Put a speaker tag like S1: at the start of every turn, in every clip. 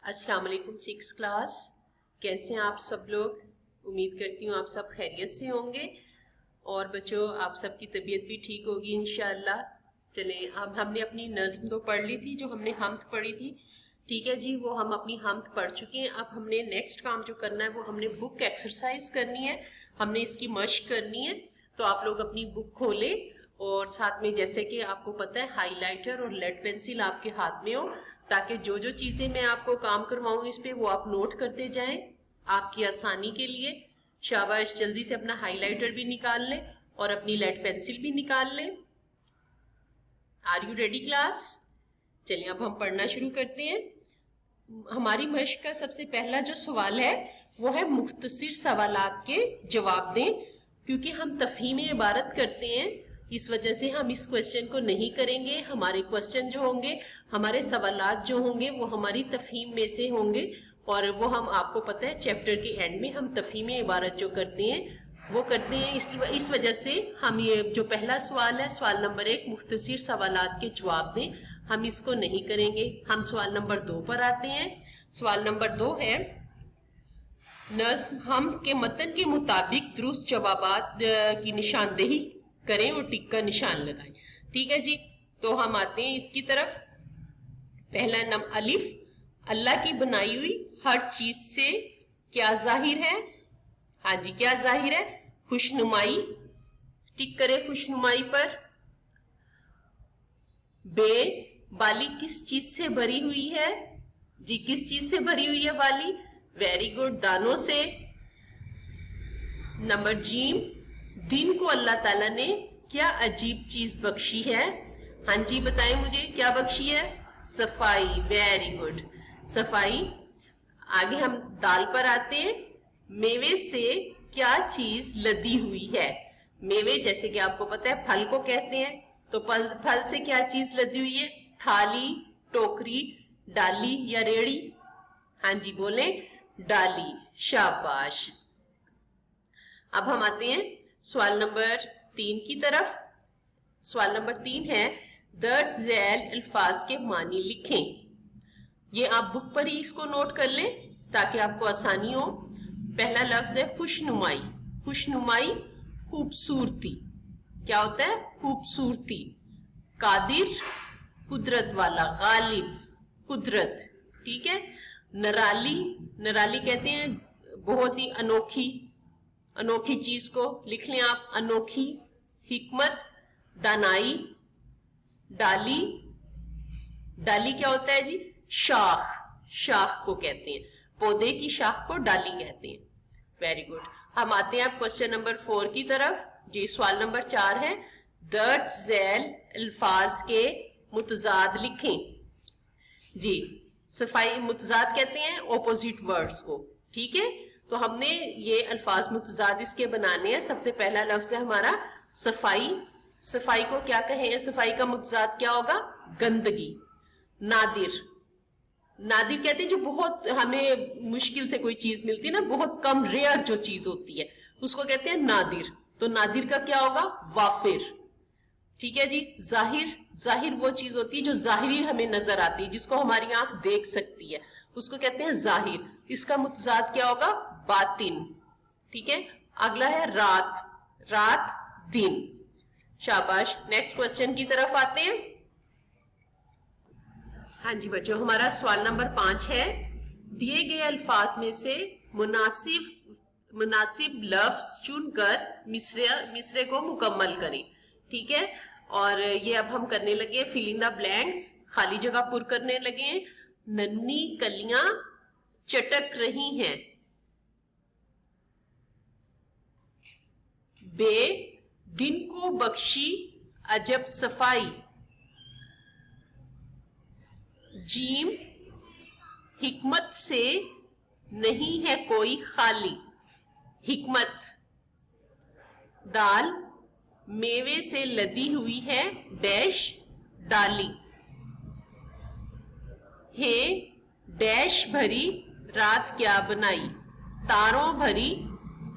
S1: अस्सलाम वालेकुम six class. कैसे हैं आप सब लोग? उम्मीद करती हूँ आप सब खैरियत से होंगे और बच्चों आप सबकी तबीयत भी ठीक होगी इंशाअल्लाह। चलें, अब हमने अपनी नज़्म तो पढ़ ली थी, जो हमने हम्द पढ़ी थी, ठीक है जी, वो हम अपनी हम्द पढ़ चुके हैं। अब हमने नेक्स्ट काम जो करना है वो हमने बुक एक्सरसाइज करनी है, हमने इसकी मश्क करनी है। तो आप लोग अपनी बुक खोलें और साथ में जैसे कि आपको पता है हाइलाइटर और लेड पेंसिल आपके हाथ में हो, ताकि जो जो चीजें मैं आपको काम करवाऊं इस पे वो आप नोट करते जाएं आपकी आसानी के लिए। शाबाश, जल्दी से अपना हाइलाइटर भी निकाल लें और अपनी लेड पेंसिल भी निकाल लें। Are you ready class? चलिए अब हम पढ़ना शुरू करते हैं। हमारी मश्क का सबसे पहला जो सवाल है वो है मुख्तसर सवालात के जवाब दें। क्योंकि हम तफहीम इबारत करते हैं इस वजह से हम इस क्वेश्चन को नहीं करेंगे। हमारे क्वेश्चन जो होंगे, हमारे सवालात जो होंगे वो हमारी तफहीम में से होंगे और वो हम आपको पता है चैप्टर के एंड में हम तफहीम इबारत जो करते हैं वो करते हैं। इस वजह से हम ये जो पहला सवाल है सवाल नंबर 1 मुख्तसर सवालात के जवाब दें, हम इसको नहीं करेंगे। हम सवाल नंबर 2 पर आते हैं। सवाल नंबर 2 है नज़्म हम के मतन के मुताबिक दुरुस्त जवाबात की निशानदेही करें और टिक का निशान लगाएं। ठीक है जी, तो हम आते हैं इसकी तरफ। पहला नंबर अलिफ, अल्लाह की बनाई हुई हर चीज से क्या जाहिर है? हाँ जी, क्या जाहिर है? खुशनुमाई, टिक करें खुशनुमाई पर। बे, बाली किस चीज से भरी हुई है? जी, किस चीज से भरी हुई है बाली? वेरी गुड, दानों से। नंबर जीम, दिन को अल्लाह ताला ने क्या अजीब चीज बख्शी है? हाँ जी, बताएं मुझे क्या बख्शी है? सफाई, वेरी गुड, सफाई। आगे हम दाल पर आते हैं। मेवे से क्या चीज लदी हुई है? मेवे जैसे कि आपको पता है फल को कहते हैं, तो फल से क्या चीज लदी हुई है? थाली, टोकरी, डाली या रेड़ी? हाँ जी, बोले डाली, शाबाश। अब हम आते हैं सवाल नंबर 3 की तरफ। सवाल नंबर 3 है दर्ज झैल अल्फाज के मानी लिखें। ये आप बुक पर ही इसको नोट कर लें ताकि आपको आसानी हो। पहला लफ्ज है खुशनुमाई। खुशनुमाई खूबसूरती, क्या होता है? खूबसूरती। कादिर, कुदरत वाला, गालिब, कुदरत, ठीक है। नराली, नराली कहते हैं बहुत ही अनोखी, अनोखी चीज को लिख लें आप, अनोखी। हिकमत, दानाई। डाली, डाली क्या होता है जी? शाख, शाख को कहते हैं, पौधे की शाख को डाली कहते हैं। Very good. हम आते हैं आप क्वेश्चन नंबर 4 की तरफ। जी, सवाल नंबर 4 है दर्ज झैल अल्फाज के मुतजाद लिखें। जी, सफाई मुतजाद कहते हैं ऑपोजिट वर्ड्स को, ठीक है। तो हमने ये अल्फाज मुतजाद इसके बनाने हैं। सबसे पहला लफ्ज है हमारा सफाई। सफाई को क्या कहें? सफाई का मुतजाद क्या होगा? गंदगी। नादिर, नादिर कहते हैं जो बहुत हमें मुश्किल से कोई चीज मिलती है ना, बहुत कम, रेयर जो चीज होती है उसको कहते हैं नादिर। तो नादिर का क्या होगा? वाफिर, ठीक है जी। जाहिर, जाहिर वो चीज होती है जो जाहिरी हमें नजर आती है, जिसको हमारी आंख देख सकती है, उसको कहते हैं जाहिर। इसका मुतजाद क्या होगा? बातिन, ठीक है। अगला है रात, रात, दिन, शाबाश। नेक्स्ट क्वेश्चन की तरफ आते हैं। हाँ जी बच्चों, हमारा सवाल नंबर 5 है दिए गए अल्फाज में से मुनासिब लफ्ज चुनकर मिसरे को मुकम्मल करें, ठीक है। और ये अब हम करने लगे फिल इन द ब्लैंक्स, खाली जगह पुर करने लगे। नन्ही कलियां चटक रही हैं। बे, दिन को बख्शी अजब सफाई। जीम, हिकमत से नहीं है कोई खाली, हिकमत। दाल, मेवे से लदी हुई है डैश, डाली। हे, डैश भरी रात क्या बनाई, तारों भरी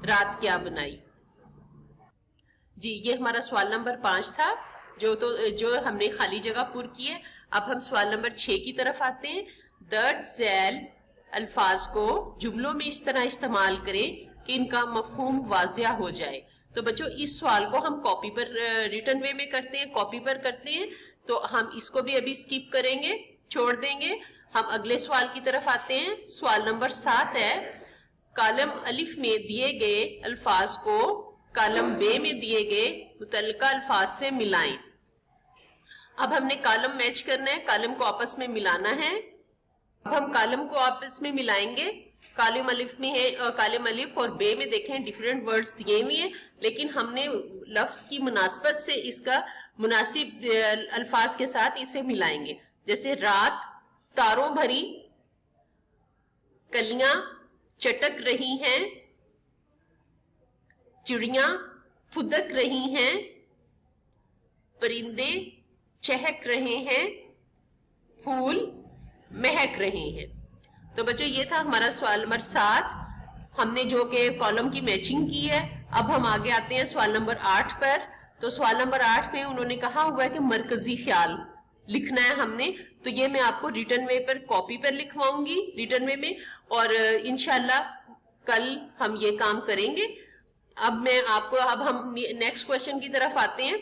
S1: रात क्या बनाई। जी, ये हमारा सवाल नंबर 5 था जो हमने खाली जगह पुर की है। अब हम सवाल नंबर 6 की तरफ आते हैं। दर्ज झैल الفاظ کو جملوں میں اس طرح استعمال کریں کہ ان کا مفہوم واضح ہو جائے. تو بچوں اس سوال کو ہم کاپی پر ریٹن وے میں کرتے ہیں, کاپی پر کرتے ہیں, تو ہم اس کو بھی ابھی سکپ کریں گے, چھوڑ دیں گے. ہم اگلے سوال کی طرف آتے ہیں. سوال نمبر 7 ہے, کالم الف میں دیے گئے الفاظ کو کالم بے میں دیے گئے متعلقہ الفاظ سے ملائیں. اب ہم نے کالم میچ کرنا ہے, کالم کو آپس میں ملانا ہے. اب ہم کالم کو آپس میں ملائیں گے. کالم الف میں ہے, کالم الف اور بے میں دیکھیں ڈیفرنٹ ورڈز دیے ہوئے ہیں, لیکن ہم نے لفظ کی مناسبت سے اس کا مناسب الفاظ کے ساتھ اسے ملائیں گے. جیسے رات تاروں بھری, کلیاں چٹک رہی ہیں, چڑیاں پھدک رہی ہیں, پرندے چہک رہے ہیں, پھول مہک رہے ہیں. تو بچوں یہ تھا ہمارا سوال نمبر 7. ہم نے جو کہ کالم کی میچنگ کی ہے. اب ہم آگے آتے ہیں سوال نمبر 8 پر. تو سوال نمبر 8 میں انہوں نے کہا ہوا ہے کہ مرکزی خیال لکھنا ہے ہم نے. تو یہ میں آپ کو ریٹن وے پر کاپی پر لکھواؤں گی ریٹن وے میں, اور انشاءاللہ کل ہم یہ کام کریں گے. اب ہم نیکسٹ کوشچن کی طرف آتے ہیں.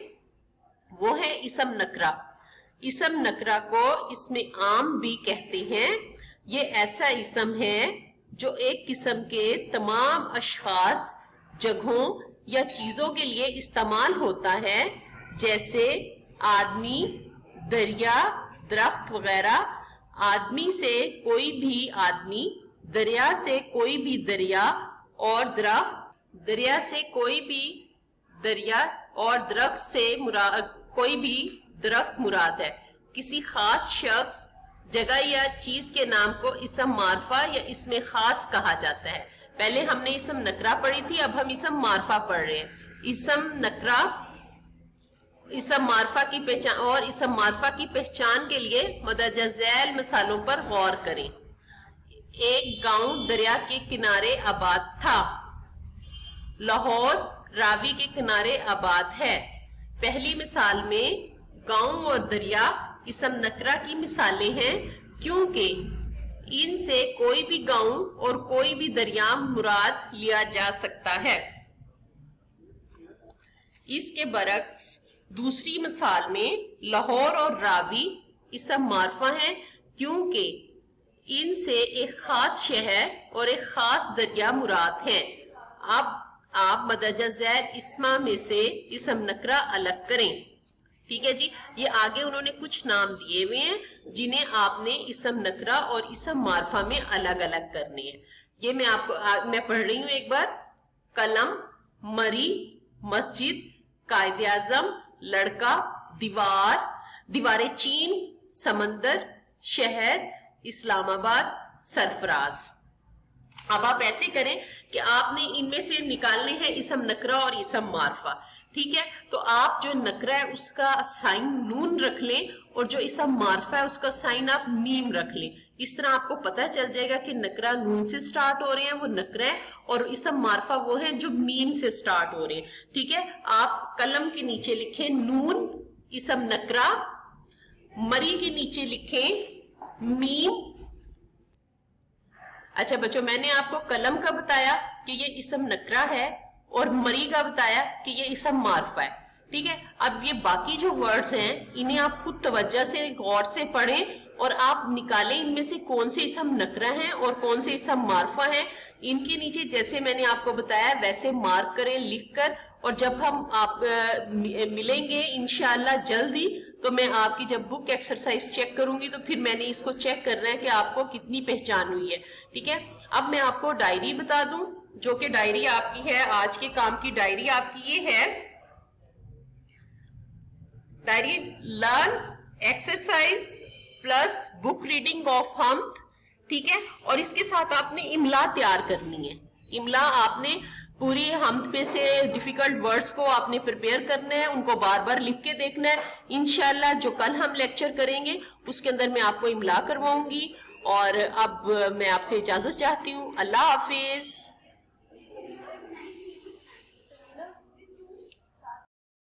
S1: وہ ہے اسم نکرہ. اسم نکرہ کو اسم عام بھی کہتے ہیں. یہ ایسا اسم ہے جو ایک قسم کے تمام اشخاص, جگہوں یا چیزوں کے لیے استعمال ہوتا ہے, جیسے آدمی, دریا, درخت وغیرہ. آدمی سے کوئی بھی آدمی, دریا سے کوئی بھی دریا, اور دریا سے کوئی بھی دریا, اور درخت سے کوئی بھی درخت مراد ہے. کسی خاص شخص, جگہ یا چیز کے نام کو اسم معرفہ یا اسم خاص کہا جاتا ہے. پہلے ہم نے اسم نکرہ پڑھی تھی, اب ہم اسم معرفہ پڑھ رہے ہیں. اسم نکرہ اسم معرفہ کی پہچان, اور اسم معرفہ کی پہچان کے لیے مندرجہ ذیل مثالوں پر غور کریں. ایک گاؤں دریا کے کنارے آباد تھا. لاہور راوی کے کنارے آباد ہے. پہلی مثال میں گاؤں اور دریا اسم نکرہ کی مثالیں ہیں, کیونکہ ان سے کوئی بھی گاؤں اور کوئی بھی دریا مراد لیا جا سکتا ہے. اس کے برعکس دوسری مثال میں لاہور اور راوی اسم معرفہ ہیں, کیونکہ ان سے ایک خاص شہر اور ایک خاص دریا مراد ہیں. اب آپ مندرجہ ذیل اسما میں سے اسم نکرہ الگ کریں. ٹھیک ہے جی. یہ آگے انہوں نے کچھ نام دیے ہوئے ہیں جنہیں آپ نے اسم نکرہ اور اسم معرفہ میں الگ الگ کرنے ہیں. یہ میں پڑھ رہی ہوں ایک بار. قلم, مری, مسجد, قائد اعظم, لڑکا, دیوار, دیوار چین, سمندر, شہر, اسلام آباد, سرفراز. اب آپ ایسے کریں کہ آپ نے ان میں سے نکالنے ہیں اسم نکرہ اور اسم معرفہ. ٹھیک ہے. تو آپ جو نکرہ ہے اس کا سائن نون رکھ لیں, اور جو اسم معرفہ ہے اس کا سائن آپ میم رکھ لیں. اس طرح آپ کو پتہ چل جائے گا کہ نکرہ نون سے سٹارٹ ہو رہے ہیں وہ نکرہ ہے, اور اسم معرفہ وہ ہیں جو میم سے سٹارٹ ہو رہے ہیں. ٹھیک ہے. آپ قلم کے نیچے لکھیں نون اسم نکرہ, مری کے نیچے لکھیں میم. اچھا بچوں, میں نے آپ کو قلم کا بتایا کہ یہ اسم نکرہ ہے, اور مری کا بتایا کہ یہ اسم معرفہ ہے. ٹھیک ہے. اب یہ باقی جو ورڈز ہیں انہیں آپ خود توجہ سے غور سے پڑھیں, اور آپ نکالیں ان میں سے کون سے اسم نکرہ ہیں اور کون سے اسم معرفہ ہیں. ان کے نیچے جیسے میں نے آپ کو بتایا ویسے مارک کریں لکھ کر, اور جب ہم آپ ملیں گے انشاءاللہ جلدی, تو میں آپ کی جب بک ایکسرسائز چیک کروں گی تو پھر میں نے اس کو چیک کرنا ہے کہ آپ کو کتنی پہچان ہوئی ہے. ٹھیک ہے. اب میں آپ کو ڈائری بتا دوں, جو کہ ڈائری آپ کی ہے, آج کے کام کی ڈائری آپ کی یہ ہے. Diary learn exercise plus book reading of حمد. ٹھیک ہے. اور اس کے ساتھ آپ نے املا تیار کرنی ہے. املا آپ نے پوری حمد میں سے ڈیفیکلٹ ورڈز کو آپ نے پریپیئر کرنا ہے, ان کو بار بار لکھ کے دیکھنا ہے. انشاءاللہ جو کل ہم لیکچر کریں گے اس کے اندر میں آپ کو املا کرواؤں گی. اور اب میں آپ سے اجازت چاہتی ہوں. اللہ حافظ.